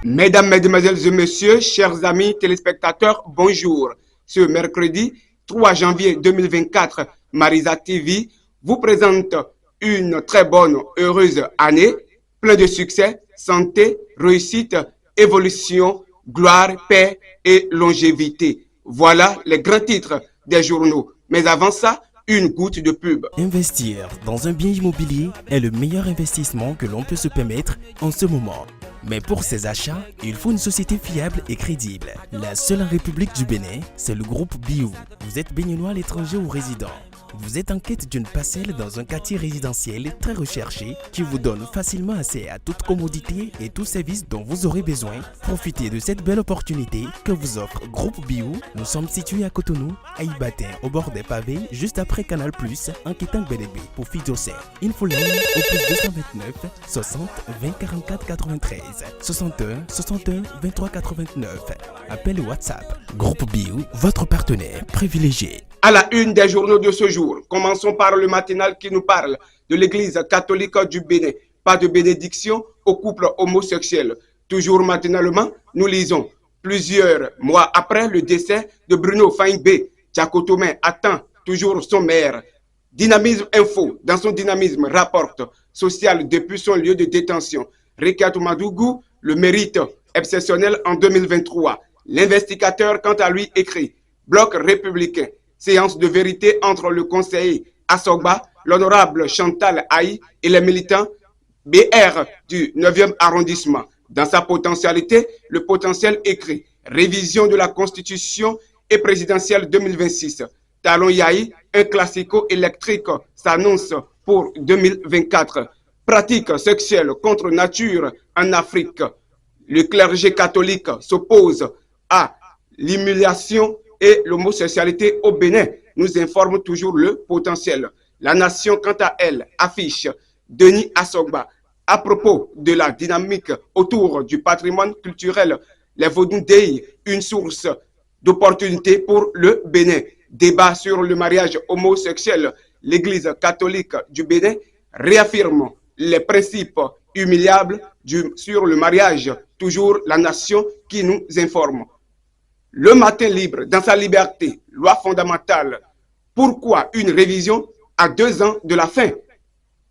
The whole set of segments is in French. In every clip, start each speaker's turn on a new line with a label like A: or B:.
A: Mesdames, Mesdemoiselles et Messieurs, chers amis téléspectateurs, bonjour. Ce mercredi 3 janvier 2024, Marisa TV vous présente une très bonne, heureuse année, plein de succès, santé, réussite, évolution, gloire, paix et longévité. Voilà les grands titres des journaux. Mais avant ça, une goutte de pub.
B: Investir dans un bien immobilier est le meilleur investissement que l'on peut se permettre en ce moment. Mais pour ces achats, il faut une société fiable et crédible. La seule en République du Bénin, c'est le groupe Biou. Vous êtes béninois à l'étranger ou résident. Vous êtes en quête d'une parcelle dans un quartier résidentiel très recherché qui vous donne facilement accès à toute commodité et tout service dont vous aurez besoin. Profitez de cette belle opportunité que vous offre Groupe Biou. Nous sommes situés à Cotonou, à Ibatin, au bord des pavés, juste après Canal+, en quittant Bélébé pour Fidjosé. Infoline au plus 229 60 20 44 93 61 61 23 89. Appel WhatsApp. Groupe Biou, votre partenaire privilégié.
A: À la une des journaux de ce jour, commençons par le matinal qui nous parle de l'église catholique du Bénin. Pas de bénédiction aux couples homosexuels. Toujours matinalement, nous lisons plusieurs mois après le décès de Bruno Faignbé, Diakotomé attend toujours son maire. Dynamisme Info, dans son dynamisme, rapporte social depuis son lieu de détention. Rikatou Madougou, le mérite exceptionnel en 2023. L'investigateur, quant à lui, écrit Bloc républicain. Séance de vérité entre le conseiller Assogba, l'honorable Chantal Haï et les militants BR du 9e arrondissement. Dans sa potentialité, le potentiel écrit révision de la Constitution et présidentielle 2026. Talon Yaï, un classico électrique s'annonce pour 2024. Pratique sexuelle contre nature en Afrique. Le clergé catholique s'oppose à l'humiliation et l'homosexualité au Bénin, nous informe toujours le potentiel. La nation, quant à elle, affiche Denis Assogba à propos de la dynamique autour du patrimoine culturel. Les Vodou-Dey, une source d'opportunité pour le Bénin. Débat sur le mariage homosexuel. L'Église catholique du Bénin réaffirme les principes humiliables sur le mariage. Toujours la nation qui nous informe. Le matin libre, dans sa liberté, loi fondamentale. Pourquoi une révision à 2 ans de la fin?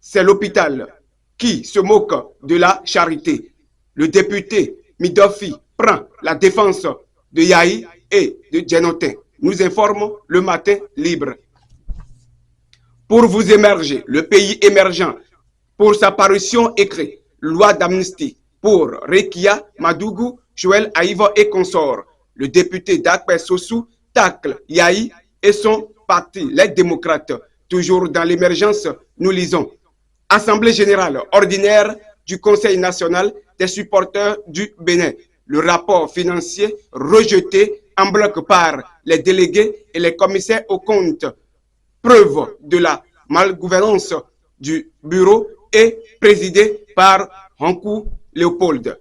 A: C'est l'hôpital qui se moque de la charité. Le député Midofi prend la défense de Yahi et de Djenotin. Nous informe le matin libre. Pour vous émerger, le pays émergent, pour sa parution écrite, loi d'amnistie pour Rekia, Madougou, Joël Aïva et consorts. Le député Dakpe Sossou tacle Yahi et son parti, les démocrates. Toujours dans l'émergence, nous lisons Assemblée générale ordinaire du Conseil national des supporters du Bénin. Le rapport financier rejeté en bloc par les délégués et les commissaires aux comptes. Preuve de la malgouvernance du bureau et présidé par Hankou Léopold.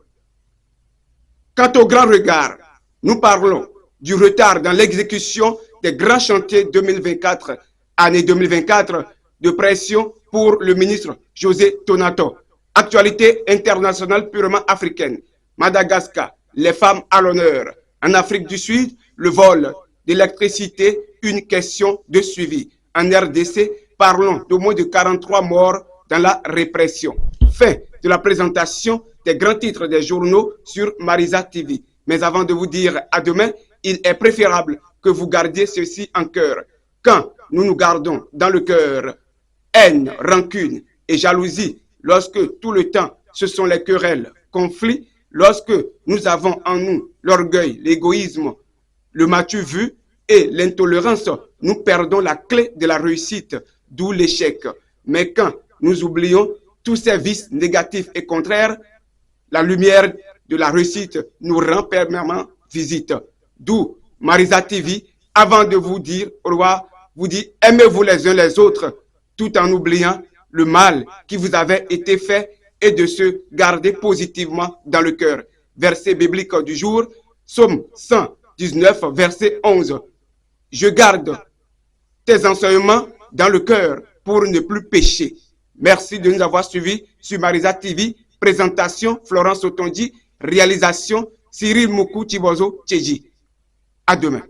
A: Quant au grand regard, nous parlons du retard dans l'exécution des grands chantiers 2024, année 2024 de pression pour le ministre José Tonato. Actualité internationale purement africaine. Madagascar, les femmes à l'honneur. En Afrique du Sud, le vol d'électricité, une question de suivi. En RDC, parlons d'au moins de 43 morts dans la répression. Fin de la présentation des grands titres des journaux sur Marisa TV. Mais avant de vous dire à demain, il est préférable que vous gardiez ceci en cœur. Quand nous nous gardons dans le cœur haine, rancune et jalousie, lorsque tout le temps ce sont les querelles, conflits, lorsque nous avons en nous l'orgueil, l'égoïsme, le m'as-tu vu et l'intolérance, nous perdons la clé de la réussite, d'où l'échec. Mais quand nous oublions tous ces vices négatifs et contraires, la lumière de la réussite nous rend permanemment visite. D'où Marisa TV, avant de vous dire au revoir, vous dit aimez-vous les uns les autres, tout en oubliant le mal qui vous avait été fait et de se garder positivement dans le cœur. Verset biblique du jour, Psaume 119, verset 11. Je garde tes enseignements dans le cœur pour ne plus pécher. Merci de nous avoir suivis sur Marisa TV. Présentation Florence Otondi, réalisation Cyril Moukou Tibozo Tcheji. À demain.